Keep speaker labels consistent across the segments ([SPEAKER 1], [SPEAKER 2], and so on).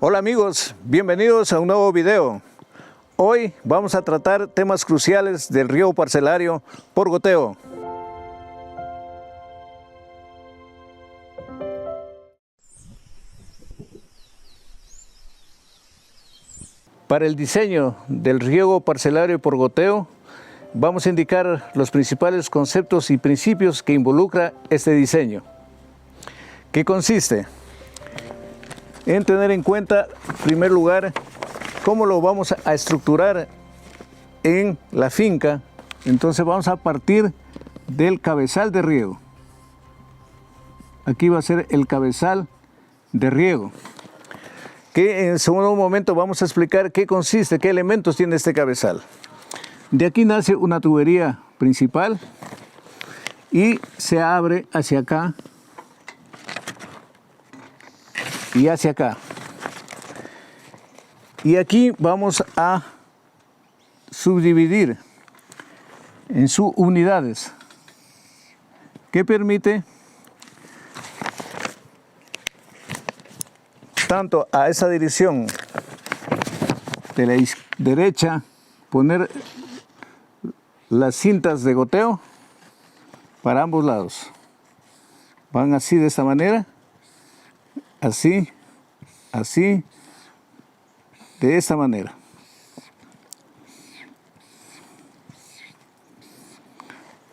[SPEAKER 1] Hola amigos, bienvenidos a un nuevo video. Hoy vamos a tratar temas cruciales del riego parcelario por goteo. Para el diseño del riego parcelario por goteo, vamos a indicar los principales conceptos y principios que involucra este diseño, que consiste en tener en cuenta, en primer lugar, cómo lo vamos a estructurar en la finca. Entonces vamos a partir del cabezal de riego. Aquí va a ser el cabezal de riego, que en el segundo momento vamos a explicar qué consiste, qué elementos tiene este cabezal. De aquí nace una tubería principal y se abre hacia acá y hacia acá. Y aquí vamos a subdividir en subunidades, que permite tanto a esa dirección de la derecha poner las cintas de goteo para ambos lados. Van así, de esta manera, así, así, de esta manera.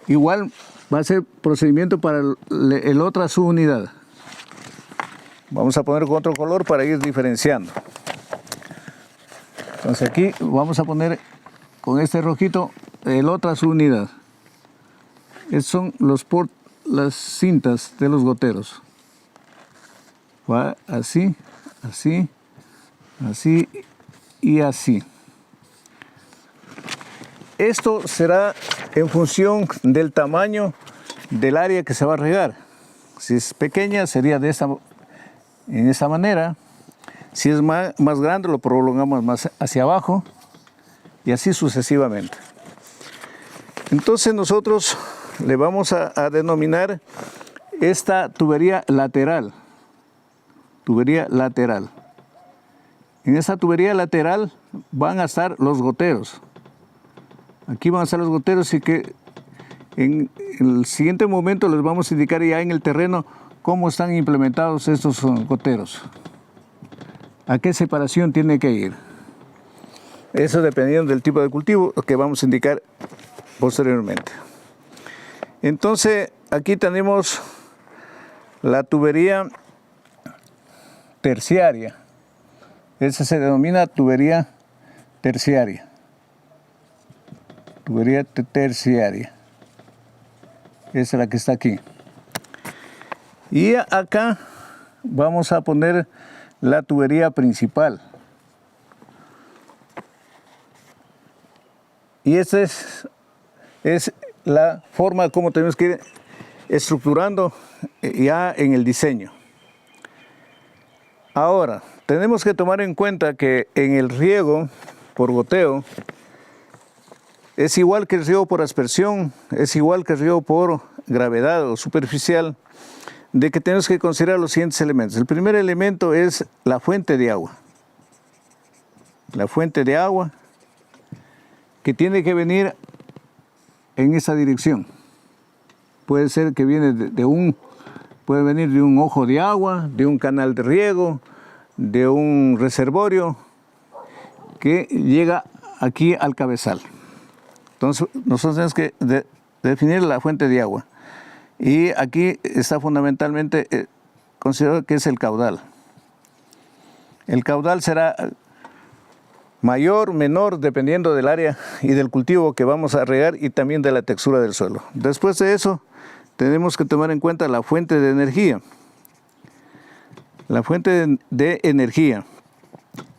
[SPEAKER 1] Igual va a ser procedimiento para el otra subunidad. Vamos a poner con otro color para ir diferenciando. Entonces aquí vamos a poner con este rojito el otra subunidad. Estos son las cintas de los goteros. Va así, así, así y así. Esto será en función del tamaño del área que se va a regar. Si es pequeña sería en esta manera. Si es más grande lo prolongamos más hacia abajo y así sucesivamente. Entonces nosotros le vamos a denominar esta tubería lateral. Tubería lateral. En esta tubería lateral van a estar los goteros. Aquí van a estar los goteros y que en el siguiente momento les vamos a indicar ya en el terreno cómo están implementados estos goteros. A qué separación tiene que ir. Eso dependiendo del tipo de cultivo que vamos a indicar posteriormente. Entonces aquí tenemos la tubería terciaria. Esa se denomina tubería terciaria. Tubería terciaria. Esa es la que está aquí. Y acá vamos a poner la tubería principal. Y esta es la forma como tenemos que ir estructurando ya en el diseño. Ahora, tenemos que tomar en cuenta que en el riego por goteo es igual que el riego por aspersión, es igual que el riego por gravedad o superficial, de que tenemos que considerar los siguientes elementos. El primer elemento es la fuente de agua. La fuente de agua que tiene que venir en esa dirección. Puede ser que viene puede venir de un ojo de agua, de un canal de riego, de un reservorio que llega aquí al cabezal. Entonces nosotros tenemos que definir la fuente de agua. Y aquí está fundamentalmente considerado que es el caudal. El caudal será mayor, menor, dependiendo del área y del cultivo que vamos a regar y también de la textura del suelo. Después de eso, tenemos que tomar en cuenta la fuente de energía. La fuente de energía.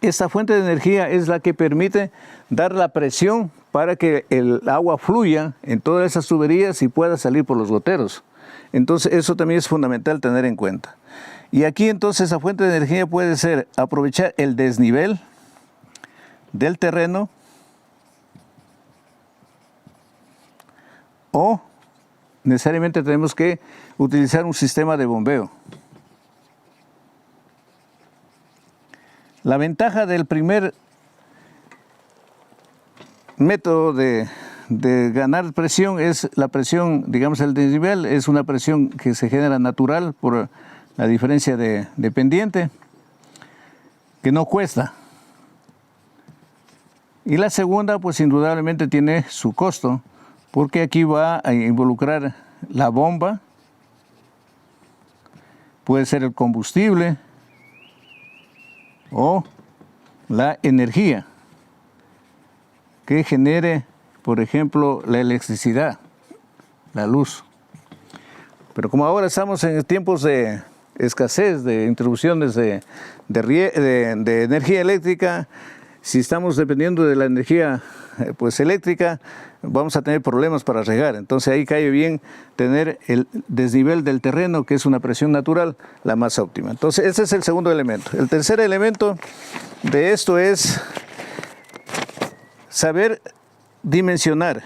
[SPEAKER 1] Esta fuente de energía es la que permite dar la presión para que el agua fluya en todas esas tuberías y pueda salir por los goteros. Entonces eso también es fundamental tener en cuenta. Y aquí entonces la fuente de energía puede ser aprovechar el desnivel del terreno o necesariamente tenemos que utilizar un sistema de bombeo. La ventaja del primer método de ganar presión es la presión, digamos el desnivel, es una presión que se genera natural por la diferencia de pendiente, que no cuesta. Y la segunda, pues indudablemente tiene su costo, porque aquí va a involucrar la bomba, puede ser el combustible o la energía que genere, por ejemplo, la electricidad, la luz. Pero como ahora estamos en tiempos de escasez, de introducciones de energía eléctrica, si estamos dependiendo de la energía pues, eléctrica, vamos a tener problemas para regar. Entonces ahí cae bien tener el desnivel del terreno, que es una presión natural, la más óptima. Entonces ese es el segundo elemento. El tercer elemento de esto es saber dimensionar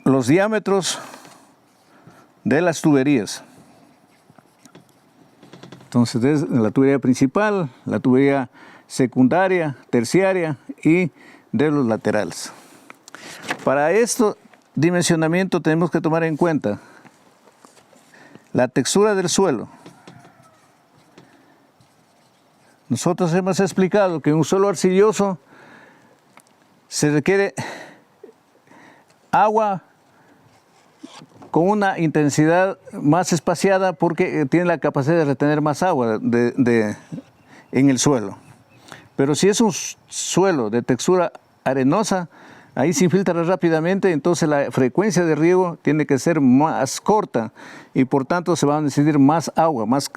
[SPEAKER 1] los diámetros de las tuberías. Entonces, desde la tubería principal, la tubería secundaria, terciaria y de los laterales. Para este dimensionamiento tenemos que tomar en cuenta la textura del suelo. Nosotros hemos explicado que en un suelo arcilloso se requiere agua con una intensidad más espaciada porque tiene la capacidad de retener más agua en el suelo. Pero si es un suelo de textura arenosa, ahí se infiltra rápidamente, entonces la frecuencia de riego tiene que ser más corta y por tanto se va a necesitar más agua, más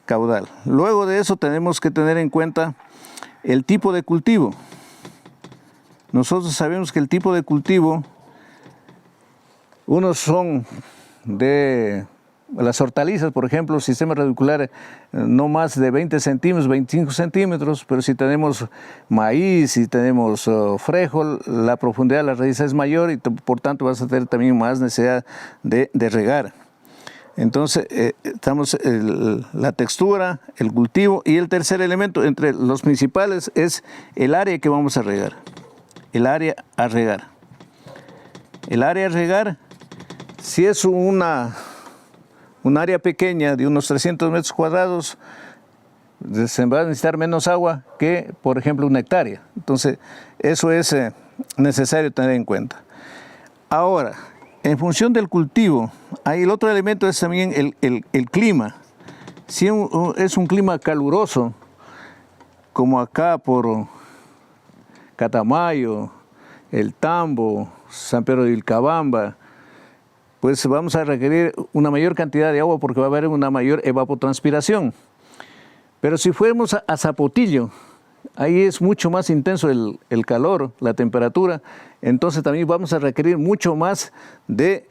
[SPEAKER 1] caudal. Luego de eso tenemos que tener en cuenta el tipo de cultivo. Nosotros sabemos que el tipo de cultivo, unos son de las hortalizas, por ejemplo, sistema radicular no más de 20 centímetros, 25 centímetros, pero si tenemos maíz, si tenemos frijol, la profundidad de la raíz es mayor y por tanto vas a tener también más necesidad de regar. Entonces, la textura, el cultivo y el tercer elemento entre los principales es el área que vamos a regar. El área a regar. El área a regar, si es un área pequeña de unos 300 metros cuadrados, se va a necesitar menos agua que, por ejemplo, una hectárea. Entonces, eso es necesario tener en cuenta. Ahora, en función del cultivo, ahí el otro elemento es también el clima. Si es un clima caluroso, como acá por Catamayo, El Tambo, San Pedro de Vilcabamba, pues vamos a requerir una mayor cantidad de agua porque va a haber una mayor evapotranspiración. Pero si fuéramos a Zapotillo, ahí es mucho más intenso el calor, la temperatura, entonces también vamos a requerir mucho más de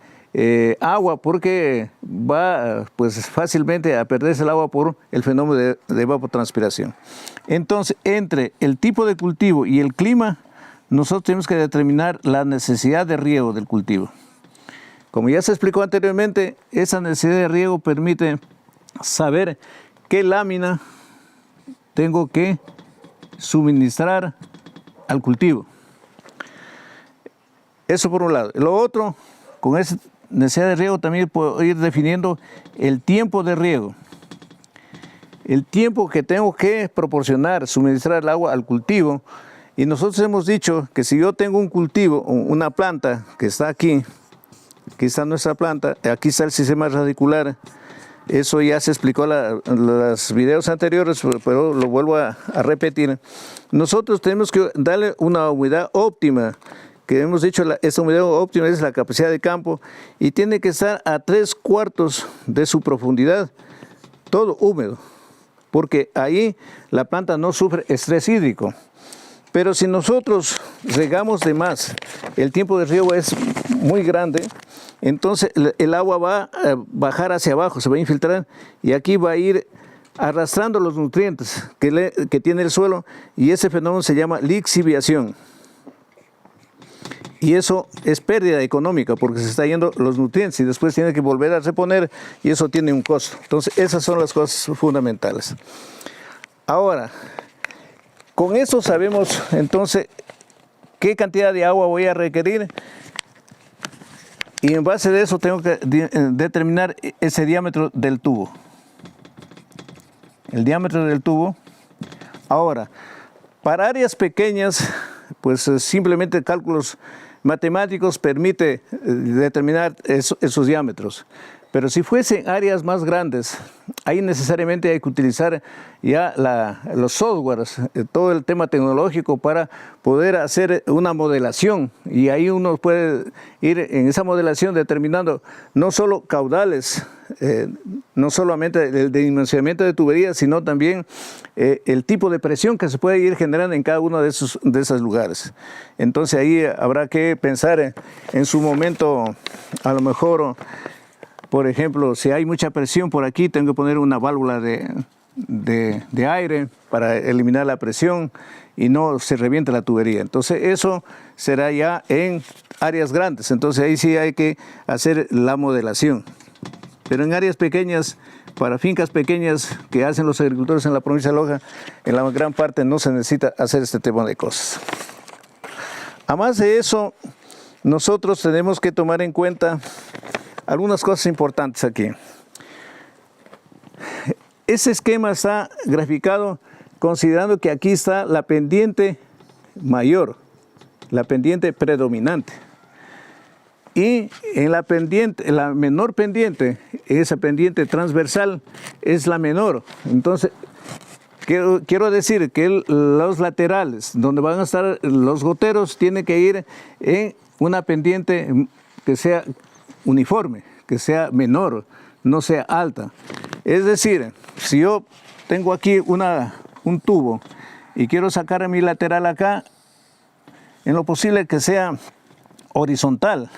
[SPEAKER 1] agua porque va pues, fácilmente a perderse el agua por el fenómeno de evapotranspiración. Entonces, entre el tipo de cultivo y el clima, nosotros tenemos que determinar la necesidad de riego del cultivo. Como ya se explicó anteriormente, esa necesidad de riego permite saber qué lámina tengo que suministrar al cultivo. Eso por un lado. Lo otro, con esa necesidad de riego también puedo ir definiendo el tiempo de riego. El tiempo que tengo que proporcionar, suministrar el agua al cultivo. Y nosotros hemos dicho que si yo tengo un cultivo, una planta que está aquí está nuestra planta, aquí está el sistema radicular. Eso ya se explicó en los videos anteriores, pero lo vuelvo a repetir. Nosotros tenemos que darle una humedad óptima, que hemos dicho, esta humedad óptima es la capacidad de campo, y tiene que estar a 3/4 de su profundidad, todo húmedo, porque ahí la planta no sufre estrés hídrico. Pero si nosotros regamos de más, el tiempo de riego es muy grande, entonces el agua va a bajar hacia abajo, se va a infiltrar y aquí va a ir arrastrando los nutrientes que tiene el suelo y ese fenómeno se llama lixiviación. Y eso es pérdida económica porque se está yendo los nutrientes y después tiene que volver a reponer y eso tiene un costo. Entonces esas son las cosas fundamentales. Ahora, con eso sabemos entonces qué cantidad de agua voy a requerir y en base de eso tengo que determinar ese diámetro del tubo. El diámetro del tubo. Ahora, para áreas pequeñas, pues simplemente cálculos matemáticos permite determinar esos diámetros. Pero si fuesen áreas más grandes, ahí necesariamente hay que utilizar ya los softwares, todo el tema tecnológico para poder hacer una modelación. Y ahí uno puede ir en esa modelación determinando no solo caudales, no solamente el dimensionamiento de tuberías, sino también el tipo de presión que se puede ir generando en cada uno de esos lugares. Entonces ahí habrá que pensar en su momento, a lo mejor, por ejemplo, si hay mucha presión por aquí, tengo que poner una válvula de aire para eliminar la presión y no se reviente la tubería. Entonces eso será ya en áreas grandes, entonces ahí sí hay que hacer la modelación. Pero en áreas pequeñas, para fincas pequeñas que hacen los agricultores en la provincia de Loja, en la gran parte no se necesita hacer este tipo de cosas. Además de eso, nosotros tenemos que tomar en cuenta algunas cosas importantes aquí. Ese esquema está graficado considerando que aquí está la pendiente mayor, la pendiente predominante. Y en la pendiente, la menor pendiente, esa pendiente transversal es la menor. Entonces, quiero decir que los laterales, donde van a estar los goteros, tienen que ir en una pendiente que sea uniforme, que sea menor, no sea alta. Es decir, si yo tengo aquí un tubo y quiero sacar mi lateral acá, en lo posible que sea horizontal,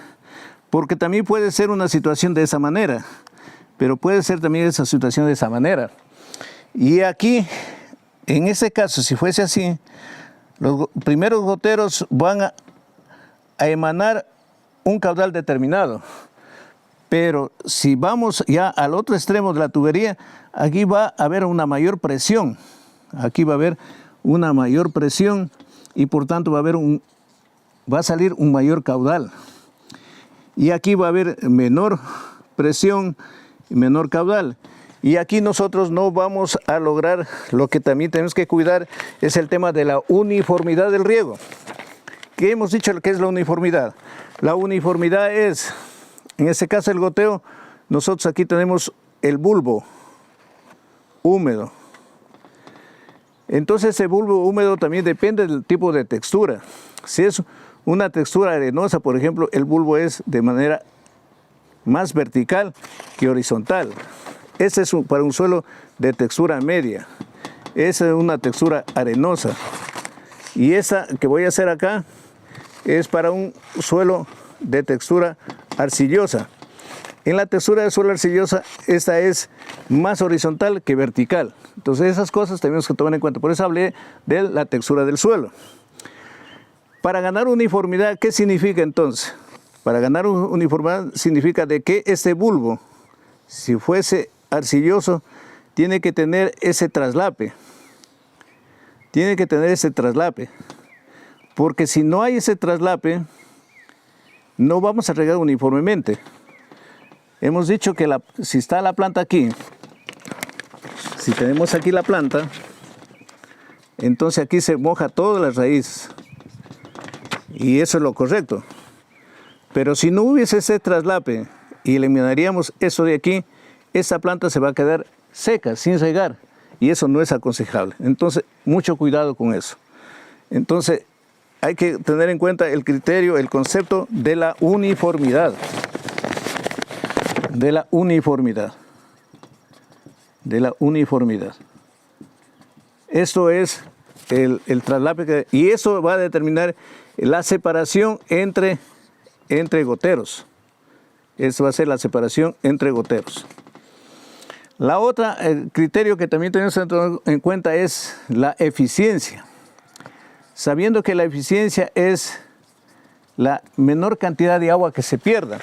[SPEAKER 1] porque también puede ser una situación de esa manera, pero puede ser también esa situación de esa manera. Y aquí, en ese caso, si fuese así, los primeros goteros van a emanar un caudal determinado. Pero si vamos ya al otro extremo de la tubería, aquí va a haber una mayor presión. Aquí va a haber una mayor presión y por tanto va a salir un mayor caudal. Y aquí va a haber menor presión y menor caudal. Y aquí nosotros no vamos a lograr, lo que también tenemos que cuidar es el tema de la uniformidad del riego. ¿Qué hemos dicho que es la uniformidad? La uniformidad es, en este caso el goteo, nosotros aquí tenemos el bulbo húmedo. Entonces ese bulbo húmedo también depende del tipo de textura. Si es una textura arenosa, por ejemplo, el bulbo es de manera más vertical que horizontal. Ese es para un suelo de textura media. Esa es una textura arenosa. Y esa que voy a hacer acá es para un suelo de textura arcillosa. En la textura de suelo arcillosa, esta es más horizontal que vertical. Entonces esas cosas tenemos que tomar en cuenta. Por eso hablé de la textura del suelo. Para ganar uniformidad, ¿qué significa entonces? Para ganar uniformidad significa de que este bulbo, si fuese arcilloso, tiene que tener ese traslape. Tiene que tener ese traslape. Porque si no hay ese traslape, no vamos a regar uniformemente. Hemos dicho que si está la planta aquí, si tenemos aquí la planta, entonces aquí se moja todas las raíces. Y eso es lo correcto. Pero si no hubiese ese traslape y eliminaríamos eso de aquí, esa planta se va a quedar seca, sin regar. Y eso no es aconsejable. Entonces, mucho cuidado con eso. Entonces, hay que tener en cuenta el criterio, el concepto de la uniformidad. De la uniformidad. De la uniformidad. Esto es el traslape y eso va a determinar la separación entre goteros. Eso va a ser la separación entre goteros. La otra, el criterio que también tenemos que tener en cuenta es la eficiencia. Sabiendo que la eficiencia es la menor cantidad de agua que se pierda.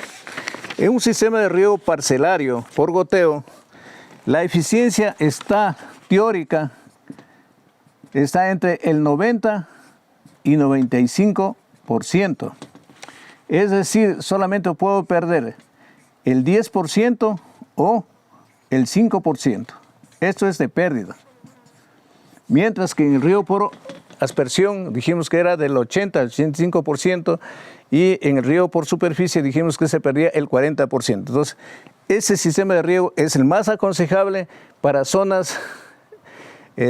[SPEAKER 1] En un sistema de riego parcelario por goteo, la eficiencia teórica está entre el 90 y 95%. Es decir, solamente puedo perder el 10% o el 5%. Esto es de pérdida. Mientras que en el riego por aspersión dijimos que era del 80 al 85% y en el riego por superficie dijimos que se perdía el 40%. Entonces, ese sistema de riego es el más aconsejable para zonas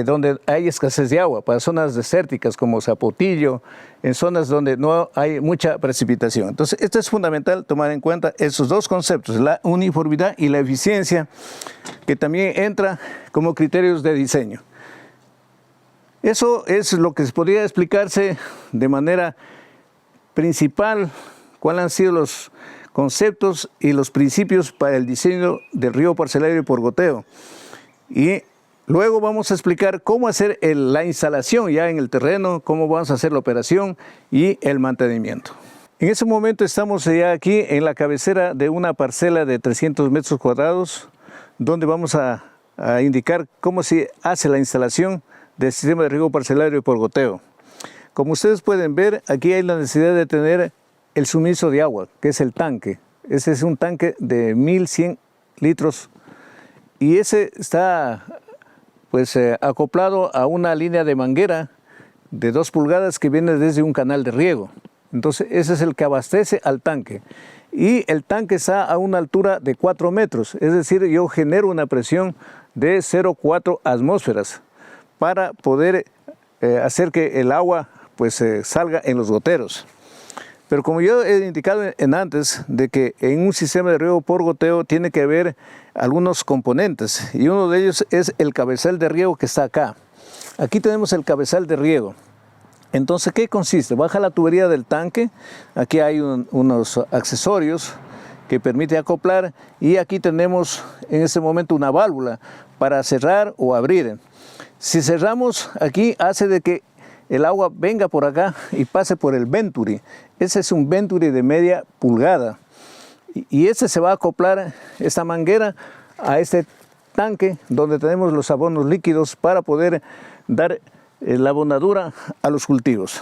[SPEAKER 1] donde hay escasez de agua, para zonas desérticas como Zapotillo, en zonas donde no hay mucha precipitación. Entonces, esto es fundamental tomar en cuenta esos dos conceptos, la uniformidad y la eficiencia, que también entra como criterios de diseño. Eso es lo que podría explicarse de manera principal, cuáles han sido los conceptos y los principios para el diseño del riego parcelario por goteo. Y luego vamos a explicar cómo hacer la instalación ya en el terreno, cómo vamos a hacer la operación y el mantenimiento. En ese momento estamos ya aquí en la cabecera de una parcela de 300 metros cuadrados, donde vamos a indicar cómo se hace la instalación del sistema de riego parcelario por goteo. Como ustedes pueden ver, aquí hay la necesidad de tener el suministro de agua, que es el tanque. Ese es un tanque de 1100 litros y ese está acoplado a una línea de manguera de 2 pulgadas que viene desde un canal de riego. Entonces ese es el que abastece al tanque. Y el tanque está a una altura de 4 metros, es decir, yo genero una presión de 0,4 atmósferas para poder hacer que el agua salga en los goteros. Pero como yo he indicado antes, de que en un sistema de riego por goteo tiene que haber algunos componentes, y uno de ellos es el cabezal de riego que está acá. Aquí tenemos el cabezal de riego. Entonces, ¿qué consiste? Baja la tubería del tanque, aquí hay unos accesorios que permite acoplar, y aquí tenemos en este momento una válvula para cerrar o abrir. Si cerramos aquí, hace de que el agua venga por acá y pase por el Venturi. Ese es un Venturi de media pulgada. Y ese se va a acoplar, esta manguera, a este tanque donde tenemos los abonos líquidos para poder dar la abonadura a los cultivos.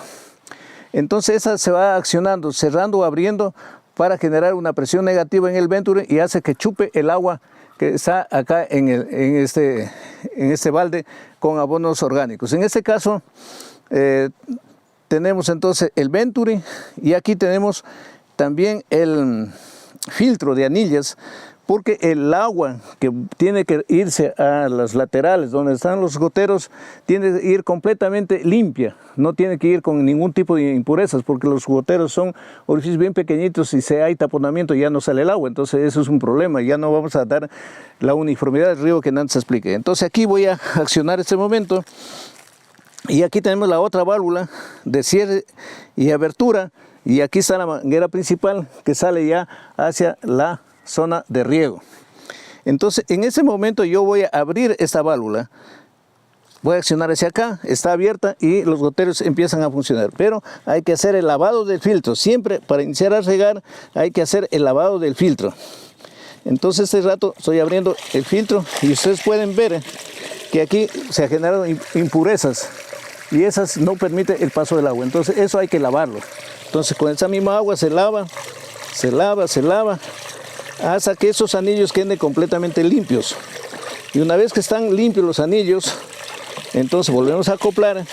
[SPEAKER 1] Entonces esa se va accionando, cerrando o abriendo para generar una presión negativa en el Venturi y hace que chupe el agua que está acá en este balde con abonos orgánicos. En este caso tenemos entonces el Venturi y aquí tenemos también el filtro de anillas, porque el agua que tiene que irse a las laterales donde están los goteros tiene que ir completamente limpia, no tiene que ir con ningún tipo de impurezas, porque los goteros son orificios bien pequeñitos y si hay taponamiento ya no sale el agua. Entonces eso es un problema, ya no vamos a dar la uniformidad del riego que antes expliqué. Entonces aquí voy a accionar este momento y aquí tenemos la otra válvula de cierre y abertura, y aquí está la manguera principal que sale ya hacia la zona de riego. Entonces en ese momento yo voy a abrir esta válvula, voy a accionar hacia acá, está abierta y los goteros empiezan a funcionar, pero hay que hacer el lavado del filtro. Siempre para iniciar a regar hay que hacer el lavado del filtro. Entonces este rato estoy abriendo el filtro y ustedes pueden ver que aquí se generan impurezas y esas no permiten el paso del agua. Entonces eso hay que lavarlo. Entonces con esa misma agua se lava, se lava, se lava, hasta que esos anillos queden completamente limpios. Y una vez que están limpios los anillos, entonces volvemos a acoplar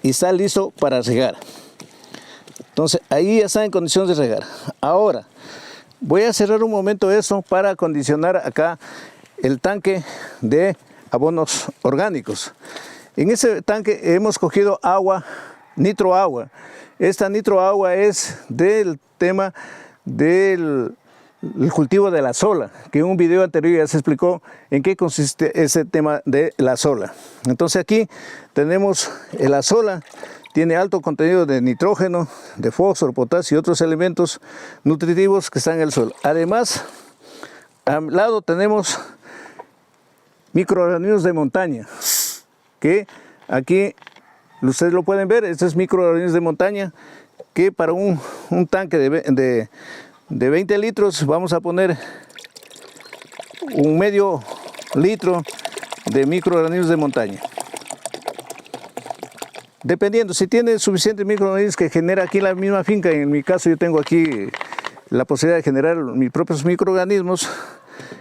[SPEAKER 1] y está listo para regar. Entonces ahí ya está en condiciones de regar. Ahora voy a cerrar un momento esto para acondicionar acá el tanque de abonos orgánicos. En ese tanque hemos cogido agua, nitroagua. Esta nitroagua es del tema del cultivo de la sola, que en un video anterior ya se explicó en qué consiste ese tema de la sola. Entonces aquí tenemos la sola, tiene alto contenido de nitrógeno, de fósforo, potasio y otros elementos nutritivos que están en el suelo. Además, al lado tenemos microorganismos de montaña que Aquí ustedes lo pueden ver, este es microorganismos de montaña, que para un tanque de 20 litros vamos a poner un medio litro de microorganismos de montaña. Dependiendo, si tiene suficientes microorganismos que genera aquí en la misma finca, en mi caso yo tengo aquí la posibilidad de generar mis propios microorganismos,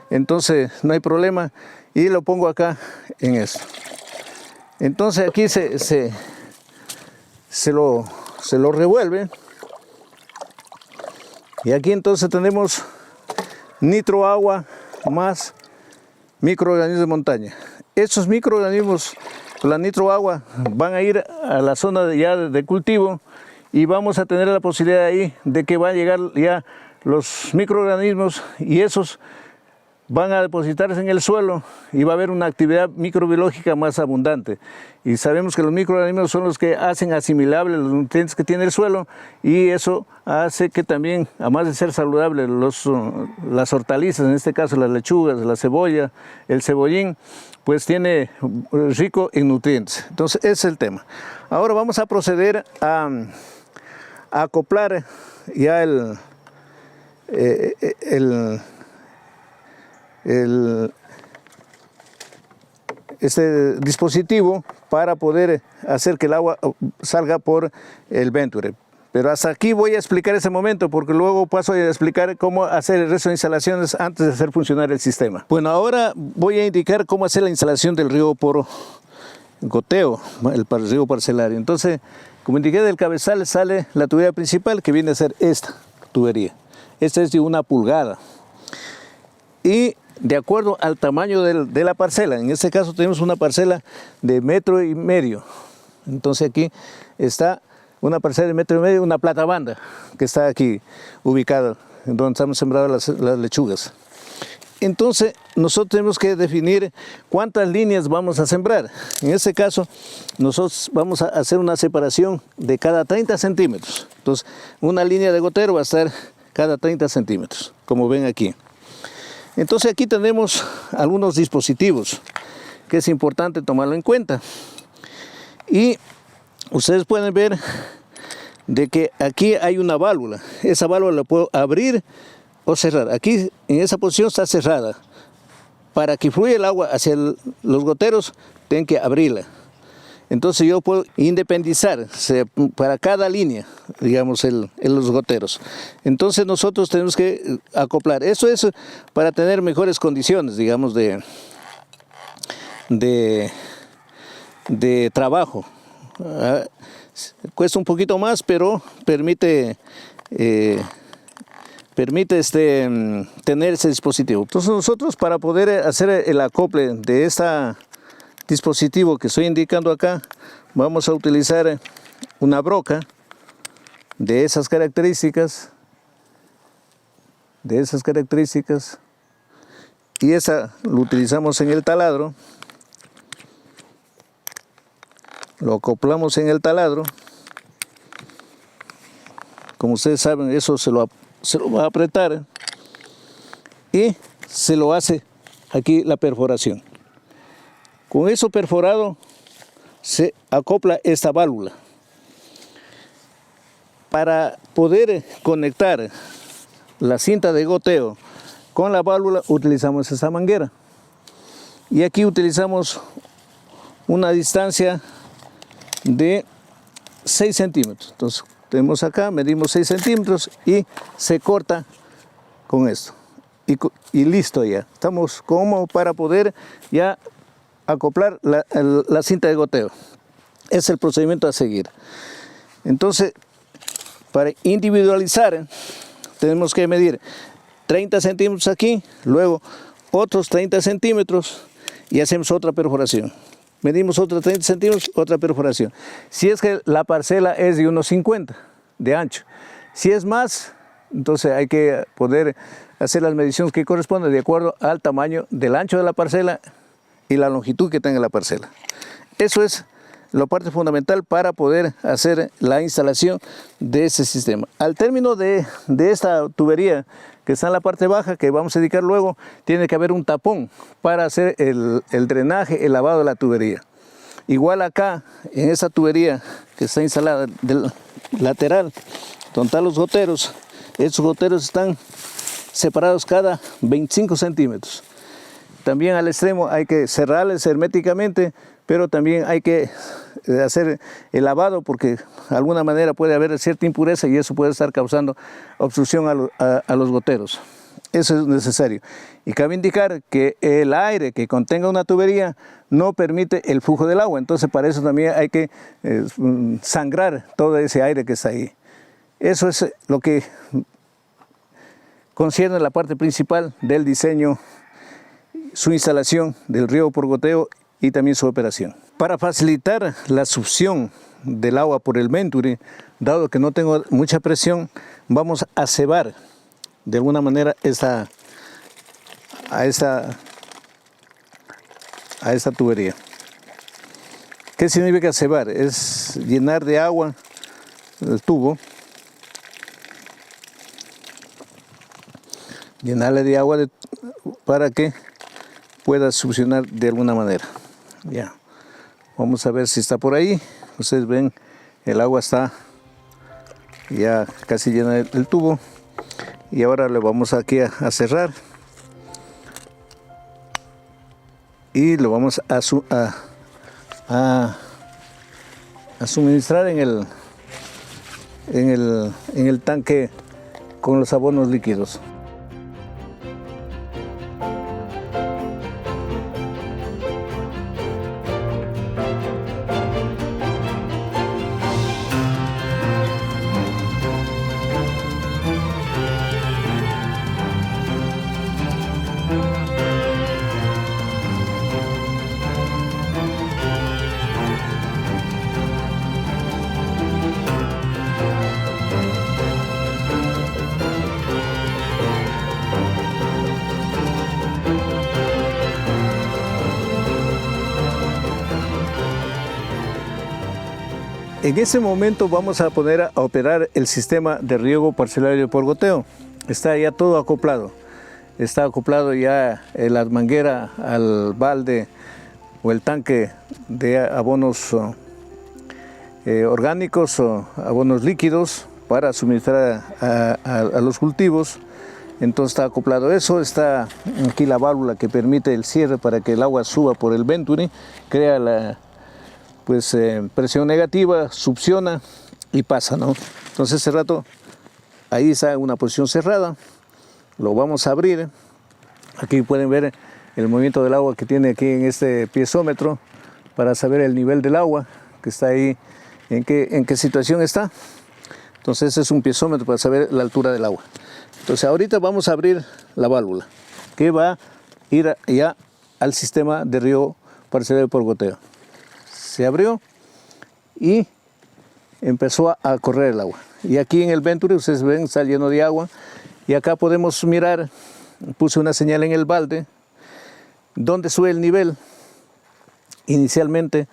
[SPEAKER 1] entonces no hay problema y lo pongo acá en eso. Entonces aquí se lo revuelve y aquí entonces tenemos nitro agua más microorganismos de montaña. Estos microorganismos, la nitro agua, van a ir a la zona ya de cultivo y vamos a tener la posibilidad ahí de que van a llegar ya los microorganismos y esos van a depositarse en el suelo y va a haber una actividad microbiológica más abundante. Y sabemos que los microorganismos son los que hacen asimilables los nutrientes que tiene el suelo y eso hace que también, además de ser saludables, las hortalizas, en este caso las lechugas, la cebolla, el cebollín, pues tiene rico en nutrientes. Entonces ese es el tema. Ahora vamos a proceder a acoplar ya este dispositivo para poder hacer que el agua salga por el Venture. Pero hasta aquí voy a explicar ese momento porque luego paso a explicar cómo hacer el resto de instalaciones antes de hacer funcionar el sistema. Bueno, ahora voy a indicar cómo hacer la instalación del riego por goteo, el riego parcelario. Entonces, como indiqué, del cabezal sale la tubería principal, que viene a ser esta tubería. Esta es de 1 pulgada. Y de acuerdo al tamaño de la parcela, en este caso tenemos una parcela de 1,5 metros. Entonces aquí está una parcela de 1,5 metros, una platabanda que está aquí ubicada, donde estamos sembradas las lechugas. Entonces nosotros tenemos que definir cuántas líneas vamos a sembrar. En este caso nosotros vamos a hacer una separación de cada 30 centímetros. Entonces una línea de gotero va a estar cada 30 centímetros, como ven aquí. Entonces aquí tenemos algunos dispositivos que es importante tomarlo en cuenta. Y ustedes pueden ver de que aquí hay una válvula. Esa válvula la puedo abrir o cerrar. Aquí en esa posición está cerrada. Para que fluya el agua hacia los goteros, tengo que abrirla. Entonces yo puedo independizar para cada línea, digamos, en los goteros. Entonces nosotros tenemos que acoplar. Eso es para tener mejores condiciones, digamos, de trabajo. Cuesta un poquito más, pero permite tener ese dispositivo. Entonces nosotros, para poder hacer el acople de este dispositivo que estoy indicando acá, vamos a utilizar una broca de esas características, y esa lo utilizamos en el taladro. Lo acoplamos en el taladro. Como ustedes saben, eso se lo va a apretar y se lo hace aquí la perforación. Con eso perforado se acopla esta válvula. Para poder conectar la cinta de goteo con la válvula utilizamos esta manguera. Y aquí utilizamos una distancia de 6 centímetros. Entonces tenemos acá, medimos 6 centímetros y se corta con esto. Y listo ya. Estamos como para poder ya acoplar la cinta de goteo. Es el procedimiento a seguir. Entonces, para individualizar, tenemos que medir 30 centímetros aquí, luego otros 30 centímetros y hacemos otra perforación. Medimos otros 30 centímetros, otra perforación. Si es que la parcela es de unos 50 de ancho. Si es más, entonces hay que poder hacer las mediciones que corresponden de acuerdo al tamaño del ancho de la parcela y la longitud que tenga la parcela. Eso es la parte fundamental para poder hacer la instalación de ese sistema. Al término de esta tubería que está en la parte baja, que vamos a indicar luego, tiene que haber un tapón para hacer el drenaje, el lavado de la tubería. Igual acá, en esta tubería que está instalada del lateral, donde están los goteros, estos goteros están separados cada 25 centímetros. También al extremo hay que cerrarles herméticamente, pero también hay que hacer el lavado porque de alguna manera puede haber cierta impureza y eso puede estar causando obstrucción a los goteros. Eso es necesario. Y cabe indicar que el aire que contenga una tubería no permite el flujo del agua. Entonces para eso también hay que sangrar todo ese aire que está ahí. Eso es lo que concierne la parte principal del diseño, su instalación del riego por goteo y también su operación. Para facilitar la succión del agua por el Venturi, dado que no tengo mucha presión, vamos a cebar de alguna manera a esta tubería. ¿Qué significa cebar? Es llenar de agua el tubo, llenarle de agua para que pueda succionar de alguna manera. Ya, vamos a ver si está por ahí. Ustedes ven, el agua está ya casi llena el tubo. Y ahora le vamos aquí a cerrar y lo vamos a suministrar en el tanque con los abonos líquidos. En ese momento vamos a poner a operar el sistema de riego parcelario por goteo. Está ya todo acoplado. Está acoplado ya la manguera al balde o el tanque de abonos orgánicos o abonos líquidos para suministrar a los cultivos. Entonces está acoplado eso, está aquí la válvula que permite el cierre para que el agua suba por el Venturi, crea la presión negativa, succiona y pasa, ¿no? Entonces ese rato ahí está una posición cerrada, lo vamos a abrir. Aquí pueden ver el movimiento del agua que tiene aquí en este piezómetro para saber el nivel del agua que está ahí, en qué situación está. Entonces ese es un piezómetro para saber la altura del agua. Entonces ahorita vamos a abrir la válvula que va a ir ya al sistema de riego parcelario por goteo. Se abrió y empezó a correr el agua. Y aquí en el Venturi, ustedes ven, está lleno de agua. Y acá podemos mirar, puse una señal en el balde, donde sube el nivel. Inicialmente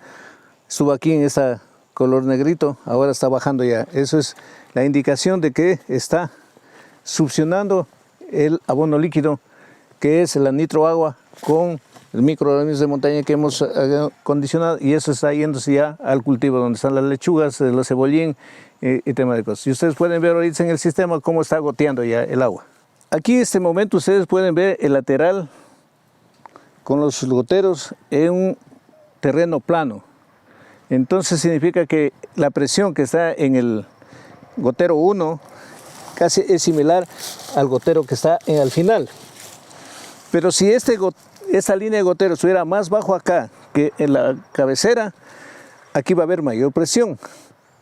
[SPEAKER 1] estuvo aquí en ese color negrito, ahora está bajando ya. Eso es la indicación de que está succionando el abono líquido, que es la nitroagua con el microorganismos de montaña que hemos acondicionado, y eso está yéndose ya al cultivo donde están las lechugas, los cebollín y tema de cosas. Y ustedes pueden ver ahorita en el sistema cómo está goteando ya el agua. Aquí en este momento ustedes pueden ver el lateral con los goteros en un terreno plano. Entonces significa que la presión que está en el gotero 1 casi es similar al gotero que está al final. Pero si esta línea de gotero estuviera más bajo acá que en la cabecera, aquí va a haber mayor presión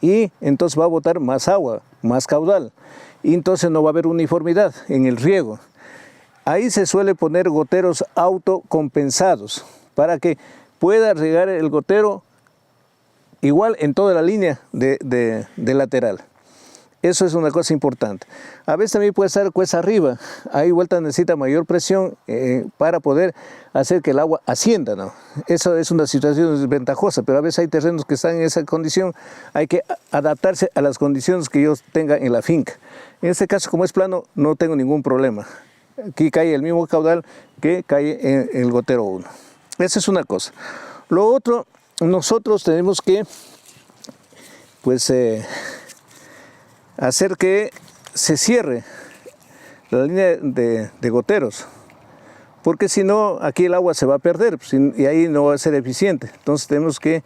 [SPEAKER 1] y entonces va a botar más agua, más caudal, y entonces no va a haber uniformidad en el riego. Ahí se suele poner goteros autocompensados para que pueda regar el gotero igual en toda la línea de lateral. Eso es una cosa importante. A veces también puede estar cuesta arriba. Ahí vuelta necesita mayor presión para poder hacer que el agua ascienda, ¿no? Eso es una situación desventajosa, pero a veces hay terrenos que están en esa condición. Hay que adaptarse a las condiciones que yo tenga en la finca. En este caso, como es plano, no tengo ningún problema. Aquí cae el mismo caudal que cae en el gotero 1. Esa es una cosa. Lo otro nosotros tenemos que pues hacer que se cierre la línea de goteros, porque si no aquí el agua se va a perder y ahí no va a ser eficiente. Entonces tenemos que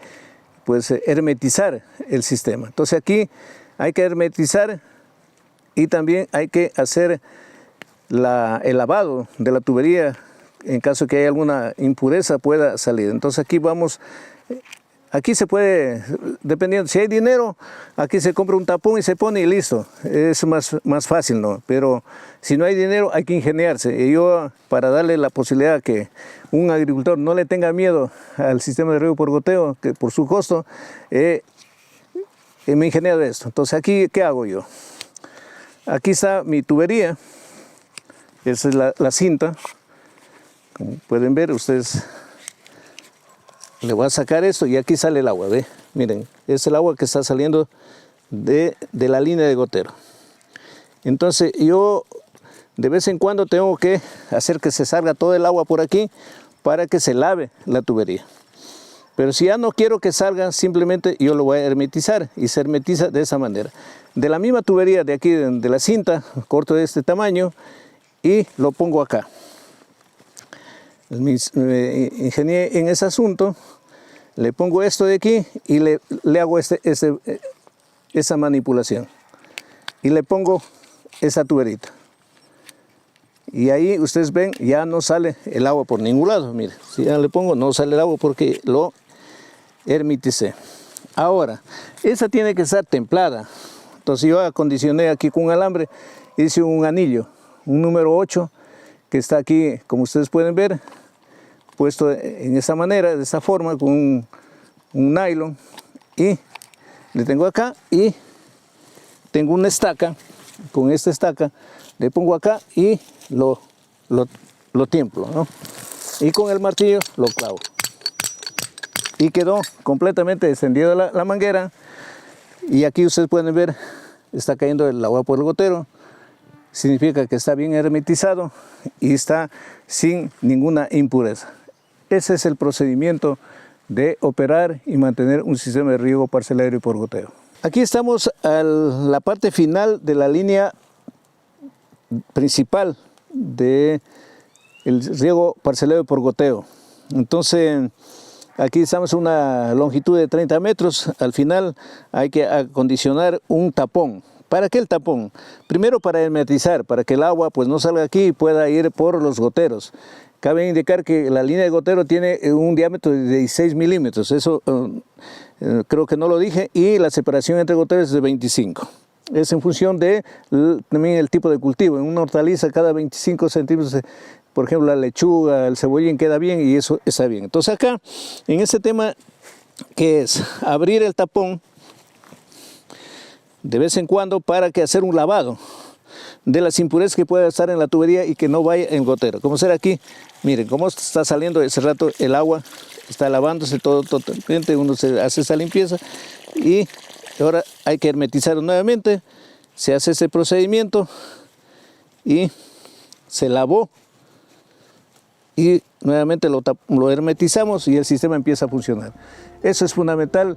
[SPEAKER 1] pues hermetizar el sistema. Entonces aquí hay que hermetizar y también hay que hacer el lavado de la tubería en caso que haya alguna impureza pueda salir. Entonces aquí se puede, dependiendo, si hay dinero, aquí se compra un tapón y se pone y listo. Es más fácil, ¿no? Pero si no hay dinero, hay que ingeniarse. Y yo, para darle la posibilidad a que un agricultor no le tenga miedo al sistema de riego por goteo, que por su costo, me he ingeniado esto. Entonces aquí, ¿qué hago yo? Aquí está mi tubería, esa es la cinta. Como pueden ver ustedes, le voy a sacar esto y aquí sale el agua, ¿ve? Miren, es el agua que está saliendo de la línea de gotero. Entonces yo de vez en cuando tengo que hacer que se salga todo el agua por aquí para que se lave la tubería. Pero si ya no quiero que salga, simplemente yo lo voy a hermetizar y se hermetiza de esa manera. De la misma tubería de aquí, de la cinta, corto de este tamaño y lo pongo acá. Me ingenié en ese asunto, le pongo esto de aquí y le hago esa manipulación. Y le pongo esa tuberita. Y ahí ustedes ven, ya no sale el agua por ningún lado. Mire, si ya le pongo, no sale el agua porque lo hermeticé. Ahora, esa tiene que estar templada. Entonces yo acondicioné aquí con un alambre, hice un anillo, un número 8, que está aquí, como ustedes pueden ver, puesto en esa manera, de esta forma, con un nylon, y le tengo acá y tengo una estaca. Con esta estaca le pongo acá y lo tiemplo, ¿no? Y con el martillo lo clavo y quedó completamente descendida la manguera. Y aquí ustedes pueden ver, está cayendo el agua por el gotero. Significa que está bien hermetizado y está sin ninguna impureza. Ese es el procedimiento de operar y mantener un sistema de riego parcelario y por goteo. Aquí estamos a la parte final de la línea principal del riego parcelario por goteo. Entonces aquí estamos a una longitud de 30 metros. Al final hay que acondicionar un tapón. ¿Para qué el tapón? Primero para hermetizar, para que el agua pues no salga aquí y pueda ir por los goteros. Cabe indicar que la línea de gotero tiene un diámetro de 16 milímetros, eso creo que no lo dije, y la separación entre goteros es de 25. Es en función de también el tipo de cultivo. En una hortaliza cada 25 centímetros, por ejemplo la lechuga, el cebollín queda bien y eso está bien. Entonces acá, en este tema que es abrir el tapón de vez en cuando para que hacer un lavado de las impurezas que pueda estar en la tubería y que no vaya en gotero. Como será aquí, miren cómo está saliendo ese rato el agua, está lavándose todo totalmente, uno se hace esa limpieza y ahora hay que hermetizarlo nuevamente, se hace ese procedimiento y se lavó y nuevamente lo hermetizamos y el sistema empieza a funcionar. Eso es fundamental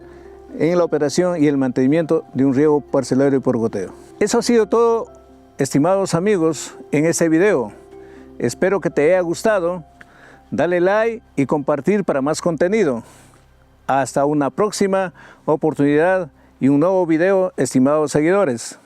[SPEAKER 1] en la operación y el mantenimiento de un riego parcelario por goteo. Eso ha sido todo, estimados amigos, en este video. Espero que te haya gustado. Dale like y compartir para más contenido. Hasta una próxima oportunidad y un nuevo video, estimados seguidores.